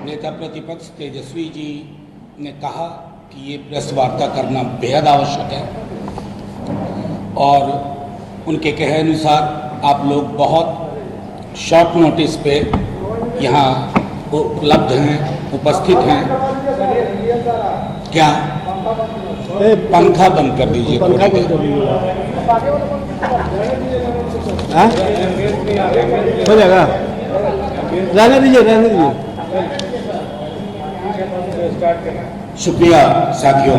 नेता प्रतिपक्ष तेजस्वी जी ने कहा कि ये प्रेस वार्ता करना बेहद आवश्यक है और उनके कहे अनुसार आप लोग बहुत शॉर्ट नोटिस पे यहाँ उपलब्ध हैं, उपस्थित हैं। क्या पंखा बंद कर दीजिए, पंखा बंद कर दीजिए। हो जाएगा, रहने दीजिए, रहने दीजिए। शुक्रिया साथियों,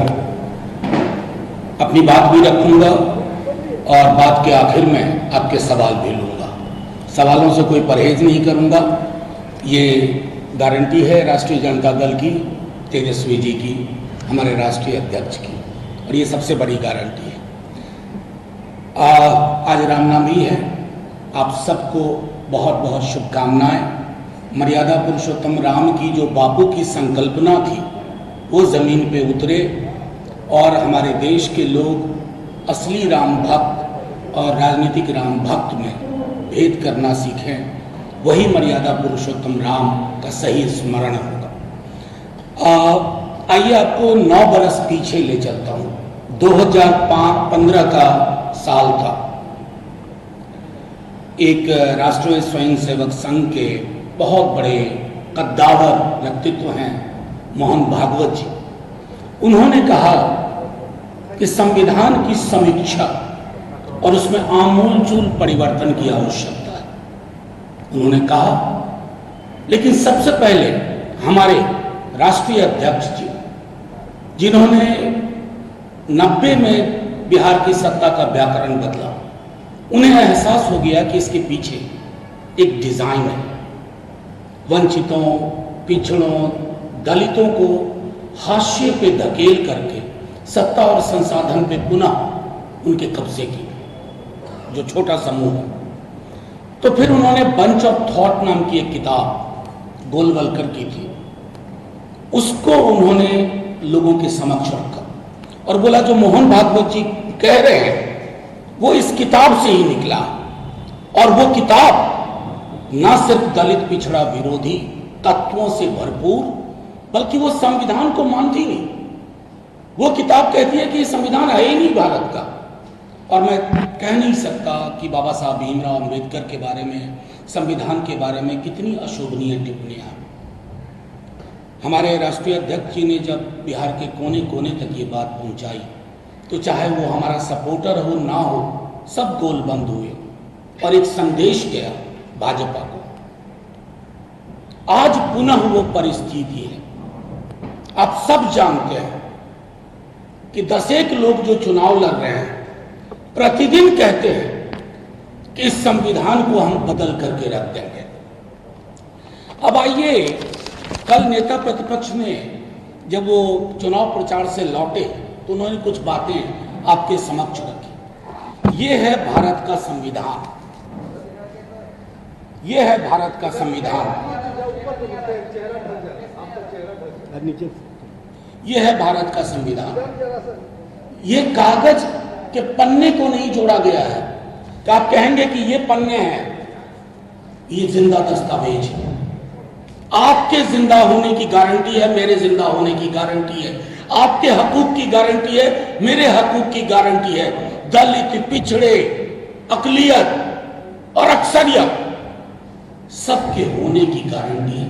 अपनी बात भी रखूंगा और बात के आखिर में आपके सवाल भी लूंगा। सवालों से कोई परहेज नहीं करूंगा, ये गारंटी है राष्ट्रीय जनता दल की, तेजस्वी जी की, हमारे राष्ट्रीय अध्यक्ष की, और ये सबसे बड़ी गारंटी है। आज रामनवमी है, आप सबको बहुत बहुत शुभकामनाएं। मर्यादा पुरुषोत्तम राम की जो बापू की संकल्पना थी वो ज़मीन पे उतरे और हमारे देश के लोग असली राम भक्त और राजनीतिक राम भक्त में भेद करना सीखें। वही मर्यादा पुरुषोत्तम राम का सही स्मरण होगा। आइए आपको 9 बरस पीछे ले चलता हूँ। 2015 का साल था। एक राष्ट्रीय स्वयंसेवक संघ के बहुत बड़े कद्दावर व्यक्तित्व हैं मोहन भागवत जी। उन्होंने कहा कि संविधान की समीक्षा और उसमें आमूलचूल परिवर्तन की आवश्यकता है। उन्होंने कहा, लेकिन सबसे पहले हमारे राष्ट्रीय अध्यक्ष जी, जिन्होंने 90 में बिहार की सत्ता का व्याकरण बदला, उन्हें एहसास हो गया कि इसके पीछे एक डिजाइन है। वंचितों, पिछड़ों, दलितों को हाशिए पे धकेल करके सत्ता और संसाधन पे पुनः उनके कब्जे की जो छोटा समूह है। तो फिर उन्होंने बंच ऑफ थॉट नाम की एक किताब गोलवलकर की थी, उसको उन्होंने लोगों के समक्ष रखा और बोला जो मोहन भागवत जी कह रहे हैं वो इस किताब से ही निकला। और वो किताब ना सिर्फ दलित पिछड़ा विरोधी तत्वों से भरपूर, बल्कि वो संविधान को मानती नहीं। वो किताब कहती है कि संविधान है ही नहीं भारत का। और मैं कह नहीं सकता कि बाबा साहब भीमराव अम्बेडकर के बारे में, संविधान के बारे में कितनी अशोभनीय टिप्पणियां। हमारे राष्ट्रीय अध्यक्ष जी ने जब बिहार के कोने कोने तक ये बात पहुंचाई तो चाहे वो हमारा सपोर्टर हो ना हो, सब गोल बंद हुए और एक संदेश गया भाजपा को। आज पुनः वो परिस्थिति है। आप सब जानते हैं कि 10 लोग जो चुनाव लड़ रहे हैं प्रतिदिन कहते हैं कि इस संविधान को हम बदल करके रख देंगे। अब आइए, कल नेता प्रतिपक्ष ने जब वो चुनाव प्रचार से लौटे तो उन्होंने कुछ बातें आपके समक्ष रखी। ये है भारत का संविधान, ये है भारत का संविधान, ये है भारत का संविधान। ये कागज के पन्ने को नहीं जोड़ा गया है कि आप कहेंगे कि ये पन्ने हैं, ये जिंदा दस्तावेज है। आपके जिंदा होने की गारंटी है, मेरे जिंदा होने की गारंटी है, आपके हकूक की गारंटी है, मेरे हकूक की गारंटी है। दलित, पिछड़े, अकलियत और अक्सरियत सबके होने की गारंटी है।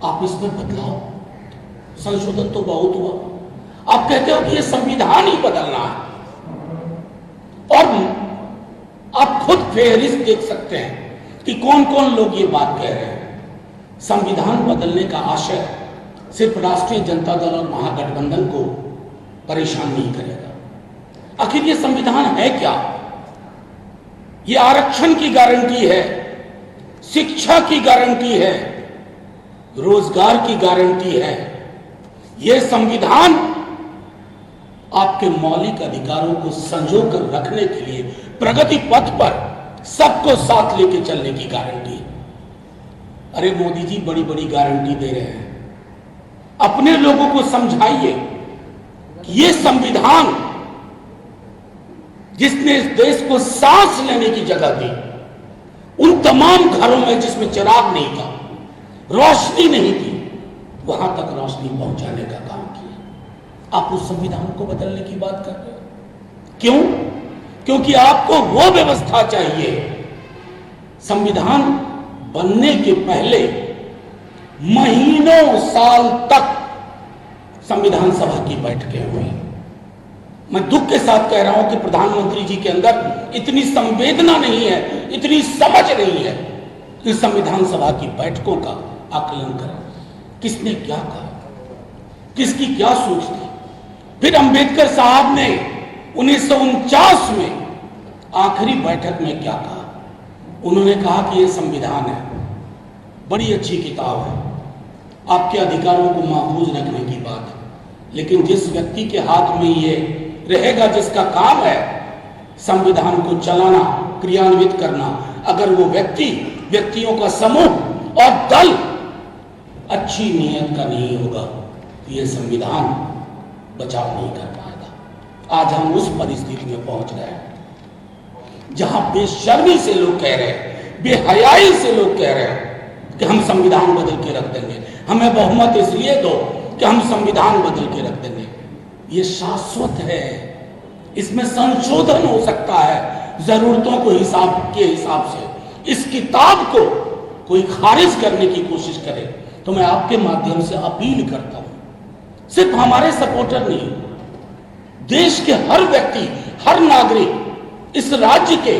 आप इसमें बदलाव, संशोधन तो बहुत हुआ। आप कहते हो कि ये संविधान ही बदलना है और आप खुद फेहरिस्त देख सकते हैं कि कौन कौन लोग ये बात कह रहे हैं। संविधान बदलने का आशय सिर्फ राष्ट्रीय जनता दल और महागठबंधन को परेशान नहीं करेगा। आखिर ये संविधान है क्या? ये आरक्षण की गारंटी है, शिक्षा की गारंटी है, रोजगार की गारंटी है। ये संविधान आपके मौलिक अधिकारों को संजो कर रखने के लिए प्रगति पथ पर सबको साथ लेके चलने की गारंटी है। अरे मोदी जी बड़ी बड़ी गारंटी दे रहे हैं, अपने लोगों को समझाइए कि ये संविधान जिसने इस देश को सांस लेने की जगह दी, उन तमाम घरों में जिसमें चिराग नहीं था, रोशनी नहीं थी, वहां तक रोशनी पहुंचाने का काम किया। आप उस संविधान को बदलने की बात कर रहे हो। क्यों? क्योंकि आपको वो व्यवस्था चाहिए। संविधान बनने के पहले महीनों साल तक संविधान सभा की बैठकें हुई। मैं दुख के साथ कह रहा हूं कि प्रधानमंत्री जी के अंदर इतनी संवेदना नहीं है, इतनी समझ नहीं है कि संविधान सभा की बैठकों का आकलन करें। किसने क्या कहा, किसकी क्या सोच थी। फिर अंबेडकर साहब ने 1949 में आखिरी बैठक में क्या कहा? उन्होंने कहा कि यह संविधान है, बड़ी अच्छी किताब है, आपके अधिकारों को महफूज रखने की बात है, लेकिन जिस व्यक्ति के हाथ में ये रहेगा, जिसका काम है संविधान को चलाना, क्रियान्वित करना, अगर वो व्यक्तियों का समूह और दल अच्छी नीयत का नहीं होगा तो ये संविधान बचाव नहीं कर पाएगा। आज हम उस परिस्थिति में पहुंच गए हैं जहां बेशर्मी से लोग कह रहे हैं, बेहयाई से लोग कह रहे हैं कि हम संविधान बदल के रख देंगे, हमें बहुमत इसलिए दो कि हम संविधान बदल के रख देंगे। ये शाश्वत है, इसमें संशोधन हो सकता है जरूरतों को के हिसाब से। इस किताब को कोई खारिज करने की कोशिश करे तो मैं आपके माध्यम से अपील करता हूं, सिर्फ हमारे सपोर्टर नहीं, देश के हर व्यक्ति, हर नागरिक, इस राज्य के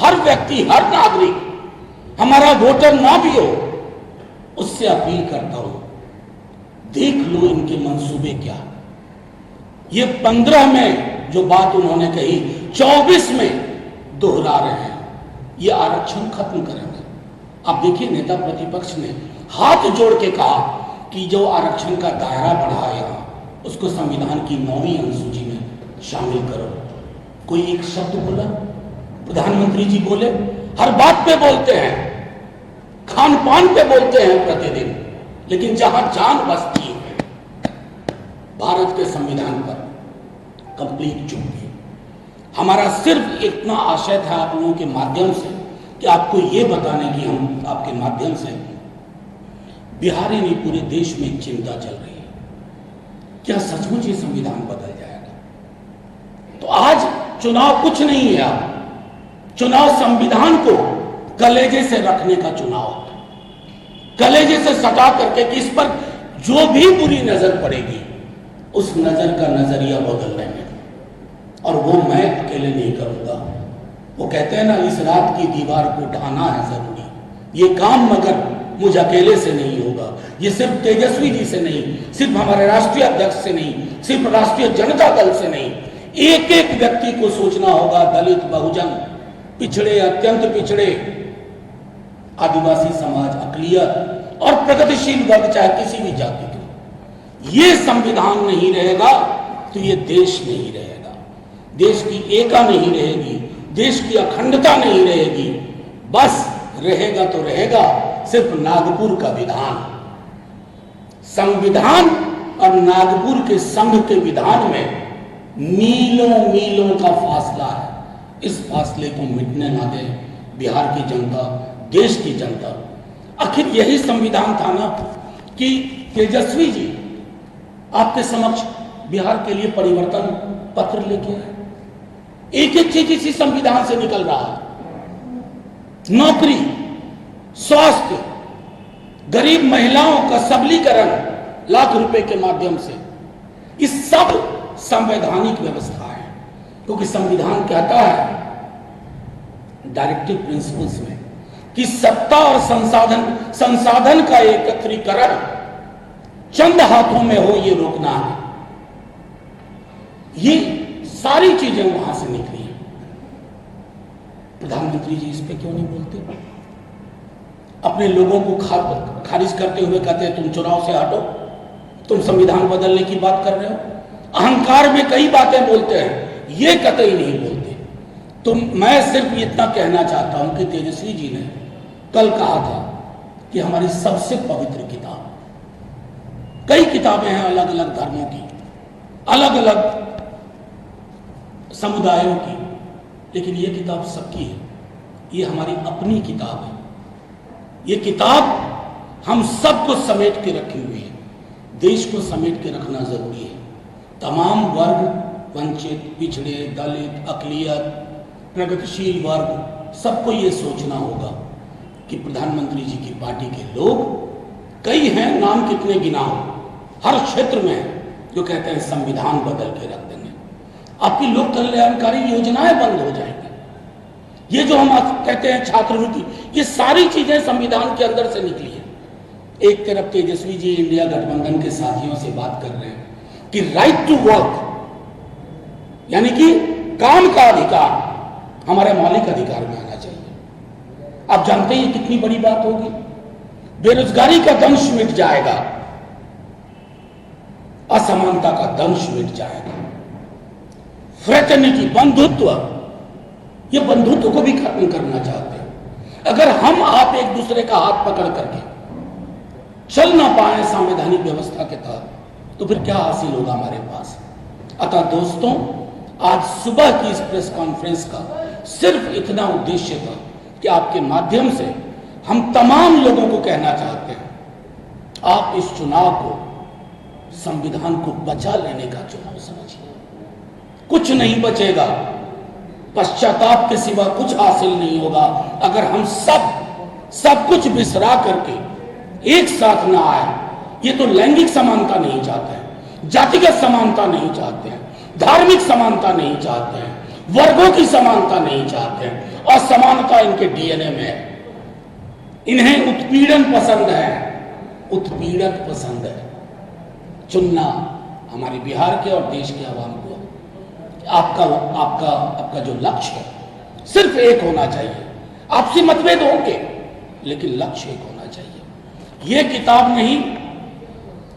हर व्यक्ति, हर नागरिक, हमारा वोटर ना भी हो, उससे अपील करता हूं, देख लो इनके मंसूबे क्या। ये 15 में जो बात उन्होंने कही 24 में दोहरा रहे हैं। ये आरक्षण खत्म करेंगे। अब देखिए, नेता प्रतिपक्ष ने हाथ जोड़ के कहा कि जो आरक्षण का दायरा बढ़ा यहां, उसको संविधान की 9वीं अनुसूची में शामिल करो। कोई एक शब्द बोला? प्रधानमंत्री जी बोले, हर बात पे बोलते हैं, खान पान पे बोलते हैं प्रतिदिन, लेकिन जहां जान बसती है भारत के संविधान पर कंप्लीट चुप है। हमारा सिर्फ इतना आशय था आप लोगों के माध्यम से कि आपको यह बताने की हम आपके माध्यम से, बिहार ही नहीं पूरे देश में एक चिंता चल रही है, क्या सचमुच ये संविधान बदल जाएगा? तो आज चुनाव कुछ नहीं है, आप चुनाव संविधान को कलेजे से रखने का चुनाव है, कलेजे से सटा करके कि इस पर जो भी बुरी नजर पड़ेगी उस नजर का नजरिया बदल रहे हैं। और वो मैं अकेले नहीं करूंगा। वो कहते हैं ना, इस रात की दीवार को ढाना है जरूरी, ये काम मगर मुझ अकेले से नहीं होगा। ये सिर्फ तेजस्वी जी से नहीं, सिर्फ हमारे राष्ट्रीय अध्यक्ष से नहीं, सिर्फ राष्ट्रीय जनता दल से नहीं, एक एक व्यक्ति को सोचना होगा। दलित, बहुजन, पिछड़े, अत्यंत पिछड़े, आदिवासी समाज, अकलियत और प्रगतिशील वर्ग, चाहे किसी भी जाति के, ये संविधान नहीं रहेगा तो ये देश नहीं रहेगा, देश की एकता नहीं रहेगी, देश की अखंडता नहीं रहेगी। बस रहेगा तो रहेगा सिर्फ नागपुर का विधान। संविधान और नागपुर के संघ के विधान में मीलों मीलों का फासला है। इस फासले को मिटने ना दे बिहार की जनता, देश की जनता। आखिर यही संविधान था ना कि तेजस्वी जी आपके समक्ष बिहार के लिए परिवर्तन पत्र लेके आए। एक एक चीज इसी संविधान से निकल रहा है। नौकरी, स्वास्थ्य, गरीब महिलाओं का सबलीकरण लाख रुपए के माध्यम से, इस सब संवैधानिक व्यवस्था है, क्योंकि संविधान कहता है डायरेक्टिव प्रिंसिपल्स में कि सत्ता और संसाधन का एकत्रीकरण चंद हाथों में हो, ये रोकना है। ये सारी चीजें वहां से निकली हैं। प्रधानमंत्री जी इस पे क्यों नहीं बोलते? अपने लोगों को खारिज करते हुए कहते हैं तुम चुनाव से हटो, तुम संविधान बदलने की बात कर रहे हो। अहंकार में कई बातें बोलते हैं, ये कतई नहीं बोलते। तो मैं सिर्फ इतना कहना चाहता हूं कि तेजस्वी जी ने कल कहा था कि हमारी सबसे पवित्र किताब, कई किताबें हैं अलग अलग धर्मों की, अलग अलग समुदायों की, लेकिन ये किताब सबकी है, ये हमारी अपनी किताब है। ये किताब हम सबको समेट के रखी हुई है। देश को समेट के रखना जरूरी है। तमाम वर्ग, वंचित, पिछड़े, दलित, अकलियत, प्रगतिशील वर्ग, सबको ये सोचना होगा कि प्रधानमंत्री जी की पार्टी के लोग कई हैं, नाम कितने गिनाओ, हर क्षेत्र में हैं जो कहते हैं संविधान बदल के रख देंगे, आपकी लोक कल्याणकारी योजनाएं बंद हो जाएंगी। ये जो हम कहते हैं छात्रवृत्ति, ये सारी चीजें संविधान के अंदर से निकली है। एक तरफ तेजस्वी जी इंडिया गठबंधन के साथियों से बात कर रहे हैं कि राइट टू वर्क, यानी कि काम का अधिकार हमारे मौलिक अधिकार में आना चाहिए। आप जानते हैं कितनी बड़ी बात होगी, बेरोजगारी का दंश मिट जाएगा, असमानता का दंश मिट जाएगा, फ्रेटर्निटी, बंधुत्व, ये बंधुत्व को भी खत्म करना चाहते हैं। अगर हम आप एक दूसरे का हाथ पकड़ करके चल ना पाए संवैधानिक व्यवस्था के तहत, तो फिर क्या हासिल होगा हमारे पास। अतः दोस्तों, आज सुबह की इस प्रेस कॉन्फ्रेंस का सिर्फ इतना उद्देश्य था कि आपके माध्यम से हम तमाम लोगों को कहना चाहते हैं, आप इस चुनाव को संविधान को बचा लेने का चुनाव समझिए। कुछ नहीं बचेगा, पश्चाताप के सिवा कुछ हासिल नहीं होगा अगर हम सब कुछ बिसरा करके एक साथ ना आए। ये तो लैंगिक समानता नहीं चाहते हैं, जातिगत समानता नहीं चाहते हैं, धार्मिक समानता नहीं चाहते हैं, वर्गों की समानता नहीं चाहते हैं, और समानता इनके डीएनए में है। इन्हें उत्पीड़न पसंद है, उत्पीड़न पसंद है। चुनना हमारे बिहार के और देश के आवाम को आपका जो लक्ष्य है सिर्फ एक होना चाहिए। आपसी मतभेद होंगे लेकिन लक्ष्य एक होना चाहिए। ये किताब नहीं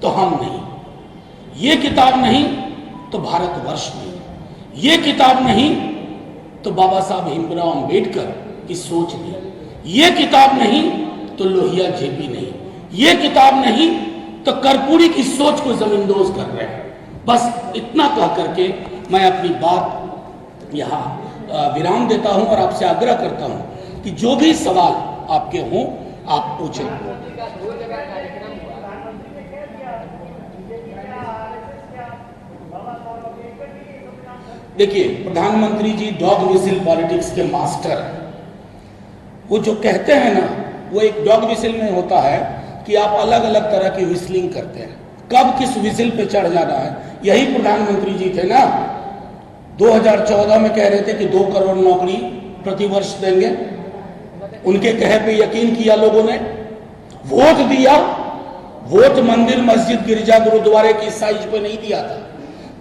तो हम नहीं, ये किताब नहीं तो भारतवर्ष नहीं, ये किताब नहीं तो बाबा साहब भीमराव अंबेडकर की सोच नहीं, ये किताब नहीं तो लोहिया जेपी नहीं, ये किताब नहीं तो कर्पूरी की सोच को जमींदोज कर रहे हैं। बस इतना कह करके मैं अपनी बात यहाँ विराम देता हूं और आपसे आग्रह करता हूं कि जो भी सवाल आपके हों आप पूछें। देखिए, प्रधानमंत्री जी डॉग विसिल पॉलिटिक्स के मास्टर हैं। वो जो कहते हैं ना, वो एक डॉग विसिल में होता है कि आप अलग अलग तरह की विस्लिंग करते हैं, कब किस विसिल पे चढ़ जाना है। यही प्रधानमंत्री जी थे ना, 2014 में कह रहे थे कि 2 करोड़ नौकरी प्रतिवर्ष देंगे। उनके कहे पे यकीन किया लोगों ने, वोट दिया। वोट मंदिर, मस्जिद, गिरजा, गुरुद्वारे की साइज पे नहीं दिया था,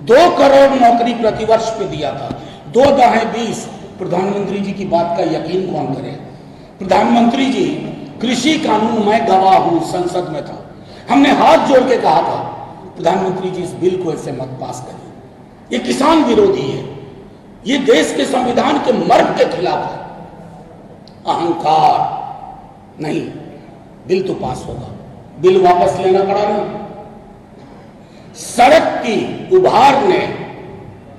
2 करोड़ नौकरी प्रतिवर्ष पे दिया था। 2 दाहें 20। प्रधानमंत्री जी की बात का यकीन कौन करे। प्रधानमंत्री जी कृषि कानून, मैं गवाह हूं, संसद में था, हमने हाथ जोड़ के कहा था प्रधानमंत्री जी इस बिल को ऐसे मत पास करिए, ये किसान विरोधी है, ये देश के संविधान के मर्म के खिलाफ है। अहंकार नहीं, बिल तो पास होगा, बिल वापस लेना पड़ा नहीं। सड़क की उभार ने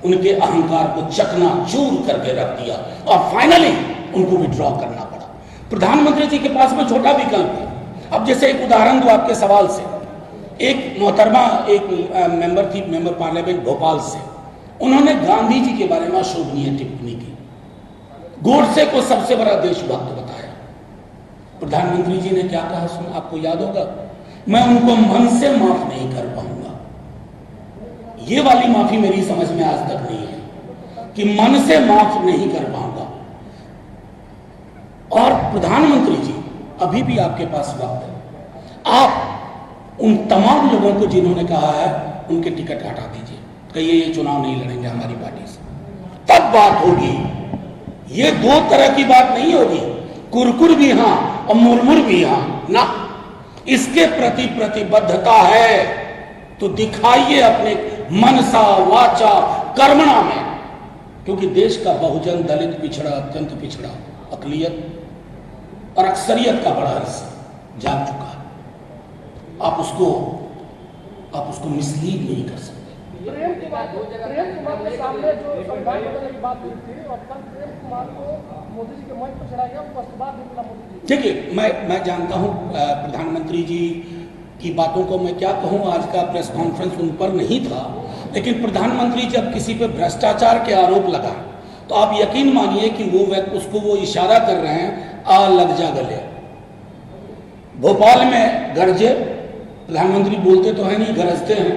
उनके अहंकार को चकनाचूर करके रख दिया और फाइनली उनको विड्रॉ करना पड़ा। प्रधानमंत्री जी के पास में छोटा विकल्प है। अब जैसे एक उदाहरण दो आपके सवाल से, एक मोहतरमा एक मेंबर थी, मेंबर पार्लियामेंट भोपाल से, उन्होंने गांधी जी के बारे में अशोभनीय टिप्पणी की, गोडसे को सबसे बड़ा देशभक्त बताया। प्रधानमंत्री जी ने क्या कहा सुन, आपको याद होगा, मैं उनको मन से माफ नहीं कर पाऊंगा। ये वाली माफी मेरी समझ में आज तक नहीं है कि मन से माफ नहीं कर पाऊंगा। और प्रधानमंत्री जी, अभी भी आपके पास वक्त है, आप उन तमाम लोगों को जिन्होंने कहा है उनके टिकट हटा दीजिए, कहिए ये चुनाव नहीं लड़ेंगे हमारी पार्टी से, तब बात होगी। ये 2 तरह की बात नहीं होगी, कुरकुर भी हां और मुरमुर भी हां ना। इसके प्रति प्रतिबद्धता है तो दिखाइए अपने मनसा, वाचा, कर्मणा में, क्योंकि देश का बहुजन, दलित, पिछड़ा, अत्यंत पिछड़ा, अकलियत और अक्सरियत का बड़ा हिस्सा जाग चुका है। आप उसको मिसलीड नहीं कर सकते। प्रेम कुमार के सामने जो संविधान बदलने की बात हुई थी और कल प्रेम कुमार को मोदी जी के मंच पर चढ़ाया गया, उसके बाद भी मिला मोदी जी। देखिए, मैं जानता हूं प्रधानमंत्री जी की बातों को मैं क्या कहूँ, आज का प्रेस कॉन्फ्रेंस उन पर नहीं था, लेकिन प्रधानमंत्री जब किसी पे भ्रष्टाचार के आरोप लगा तो आप यकीन मानिए कि उसको वो इशारा कर रहे हैं, आ लग जा गले। भोपाल में गरजे, प्रधानमंत्री बोलते तो है नहीं, गरजते हैं,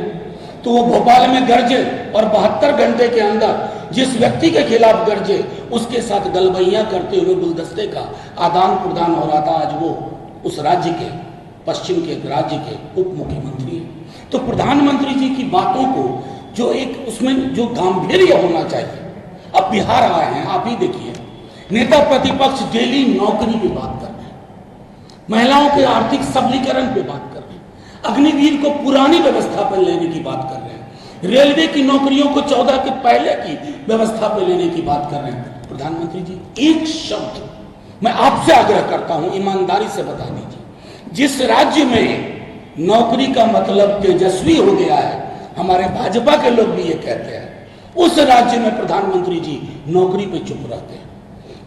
तो वो भोपाल में गरजे और 72 घंटे के अंदर जिस व्यक्ति के खिलाफ गरजे उसके साथ गलबैयां करते हुए गुलदस्ते का आदान प्रदान हो रहा था। आज वो उस राज्य के, पश्चिम के एक राज्य के उप मुख्यमंत्री हैं। तो प्रधानमंत्री जी की बातों को जो एक उसमें जो गांभीर्य होना चाहिए, अब बिहार आए हैं, आप ही देखिए, नेता प्रतिपक्ष डेली नौकरी की बात कर रहे हैं, महिलाओं के आर्थिक सबलीकरण पे बात कर रहे हैं, अग्निवीर को पुरानी व्यवस्था पर लेने की बात कर रहे हैं, रेलवे की नौकरियों को 14 के पहले की व्यवस्था पर लेने की बात कर रहे हैं। प्रधानमंत्री जी, एक शब्द मैं आपसे आग्रह करता हूं, ईमानदारी से बता दीजिए, जिस राज्य में नौकरी का मतलब तेजस्वी हो गया है, हमारे भाजपा के लोग भी ये कहते हैं, उस राज्य में प्रधानमंत्री जी नौकरी पे चुप रहते हैं।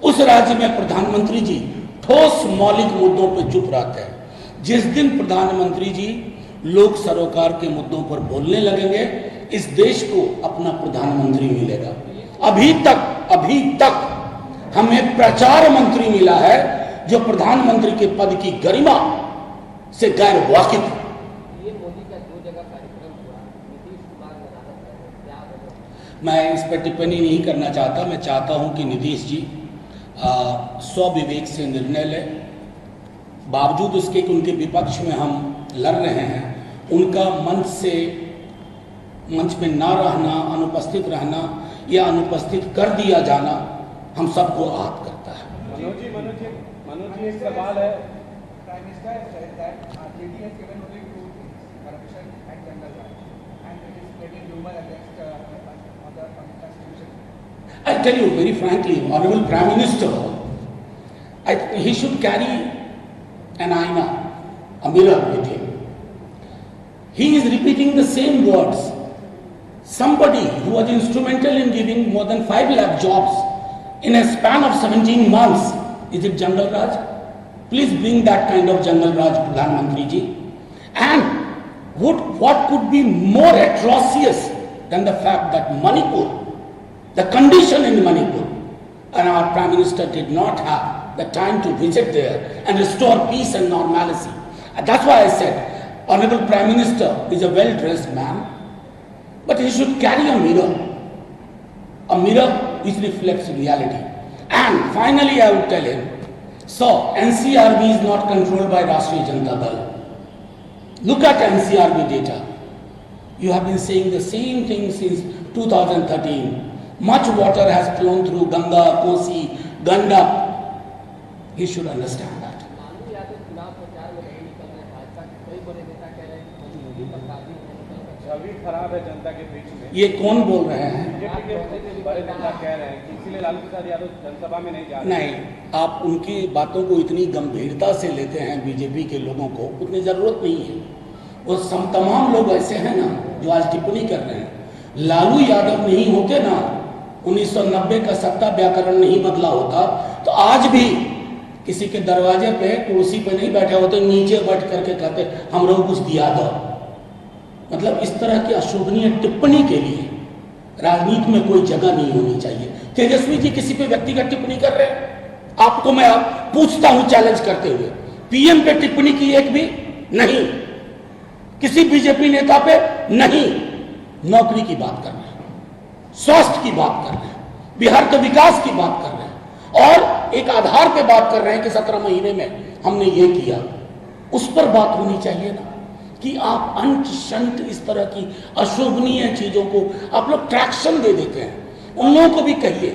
उस राज्य में प्रधानमंत्री जी ठोस मौलिक मुद्दों पे चुप रहते हैं। जिस दिन प्रधानमंत्री जी लोक सरोकार के मुद्दों पर बोलने लगेंगे, इस देश को अपना प्रधानमंत्री मिलेगा। अभी तक हमें प्रचार मंत्री मिला है जो प्रधानमंत्री के पद की गरिमा से गैर वाकिफ। ये मोदी का 2 जगह कार्यक्रम हुआ, नीतीश कुमार नदारत, मैं इस पर टिप्पणी नहीं करना चाहता। मैं चाहता हूं कि नीतीश जी स्वविवेक से निर्णय लें। बावजूद उसके कि उनके विपक्ष में हम लड़ रहे हैं, उनका मंच में ना रहना, अनुपस्थित रहना या अनुपस्थित कर दिया जाना हम सबको आहत करता है। मनोज जी एक सवाल है। Prime Minister has said that JD has given only 2 things: corruption and Jungle Raj, and it is spreading rumor against other constitution. I tell you very frankly, Honorable Prime Minister, he should carry an aina, a mirror with him. He is repeating the same words. Somebody who was instrumental in giving more than 5 lakh jobs in a span of 17 months, is it Jungle Raj? Please bring that kind of Jungle Raj, Pradhan Mantri ji. And what could be more atrocious than the fact that Manipur, the condition in Manipur, and our Prime Minister did not have the time to visit there and restore peace and normalcy. And that's why I said, Honorable Prime Minister is a well-dressed man, but he should carry a mirror which reflects reality. And finally I would tell him, so NCRB is not controlled by Rashtriya Janata Dal. Look at NCRB data. You have been saying the same thing since 2013. Much water has flown through Ganga, Kosi, Gandak. He should understand that. Lalu Yadav चुनाव प्रचार में नहीं निकल रहे, भाजपा के कई बड़े नेता कह रहे हैं कि मोदी पर काफी छवि खराब है जनता के बीच में। ये कौन बोल रहे हैं? बीजेपी के बड़े नेता कह रहे हैं कि इसीलिए लालू प्रसाद यादव जनसभा में नहीं जा रहे। नहीं, आप उनकी बातों को इतनी गंभीरता से लेते हैं, बीजेपी के लोगों को उतनी जरूरत नहीं है। वो तमाम लोग ऐसे हैं ना जो आज टिप्पणी कर रहे हैं। लालू यादव नहीं होते ना, 1990 का सत्ता व्याकरण नहीं बदला होता तो आज भी किसी के दरवाजे पे कुर्सी पे नहीं बैठे होते, नीचे बैठ करके कहते हम लोग कुछ दिया दो। मतलब इस तरह की अशोभनीय टिप्पणी के लिए राजनीति में कोई जगह नहीं होनी चाहिए। तेजस्वी जी किसी पे व्यक्तिगत टिप्पणी कर रहे हैं, आपको मैं पूछता हूं चैलेंज करते हुए, पीएम पे टिप्पणी की एक भी नहीं, किसी बीजेपी नेता पे नहीं। नौकरी की बात कर रहे हैं, स्वास्थ्य की बात कर रहे हैं, बिहार के विकास की बात कर रहे हैं और एक आधार पे बात कर रहे हैं कि 17 महीने में हमने ये किया। उस पर बात होनी चाहिए ना कि आप अंत शंत इस तरह की अशोभनीय चीजों को आप लोग ट्रैक्शन दे देते हैं। उन लोगों को भी कहिए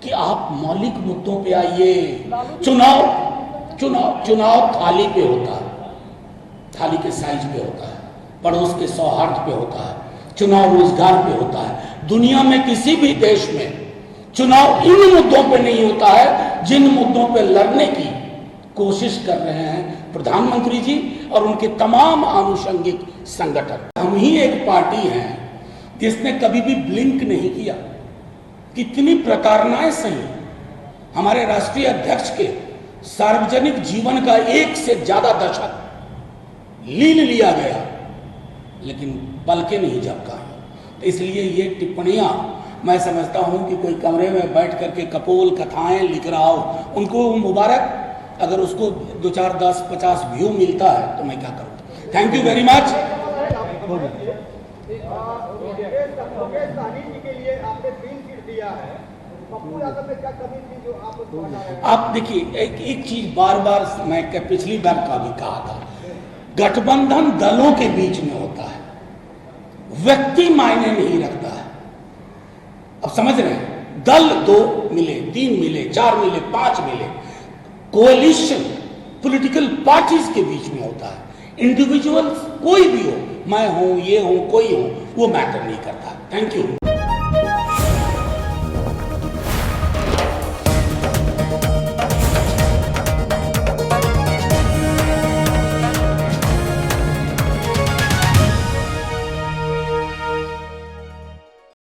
कि आप मौलिक मुद्दों पे आइए। चुनाव थाली पे होता है, थाली के साइज पे होता है, पड़ोस के सौहार्द पे होता है, चुनाव रोजगार पे होता है। दुनिया में किसी भी देश में चुनाव इन मुद्दों पे नहीं होता है जिन मुद्दों पे लड़ने की कोशिश कर रहे हैं प्रधानमंत्री जी और उनके तमाम आनुषंगिक संगठन। हम ही एक पार्टी हैं जिसने कभी भी ब्लिंक नहीं किया। कितनी प्रताड़नाएं सही हमारे राष्ट्रीय अध्यक्ष के सार्वजनिक जीवन का 1 से ज्यादा दशक लील लिया गया, लेकिन पलके नहीं झपका। तो इसलिए ये टिप्पणियां मैं समझता हूं कि कोई कमरे में बैठ करके कपोल कथाएं लिख रहा हो, उनको मुबारक। अगर उसको 2, 4, 10, 50 व्यू मिलता है तो मैं क्या करूं। Thank you very much. Mukesh Sahani ji के लिए आपने 3 सीट दिया है, पप्पू यादव में क्या कमी थी जो आप उसको बता रहे हैं? आप देखिए, एक चीज बार बार मैं पिछली बार का भी कहा था, गठबंधन दलों के बीच में होता है, व्यक्ति मायने नहीं रखता है। अब समझ रहे हैं, दल 2 मिले, 3 मिले, 4 मिले, 5 मिले, कोalition पॉलिटिकल पार्टीज के बीच में होता है। इंडिविजुअल्स कोई भी हो, मैं हूं, ये हूं, कोई हो, वो मैटर नहीं करता। Thank you.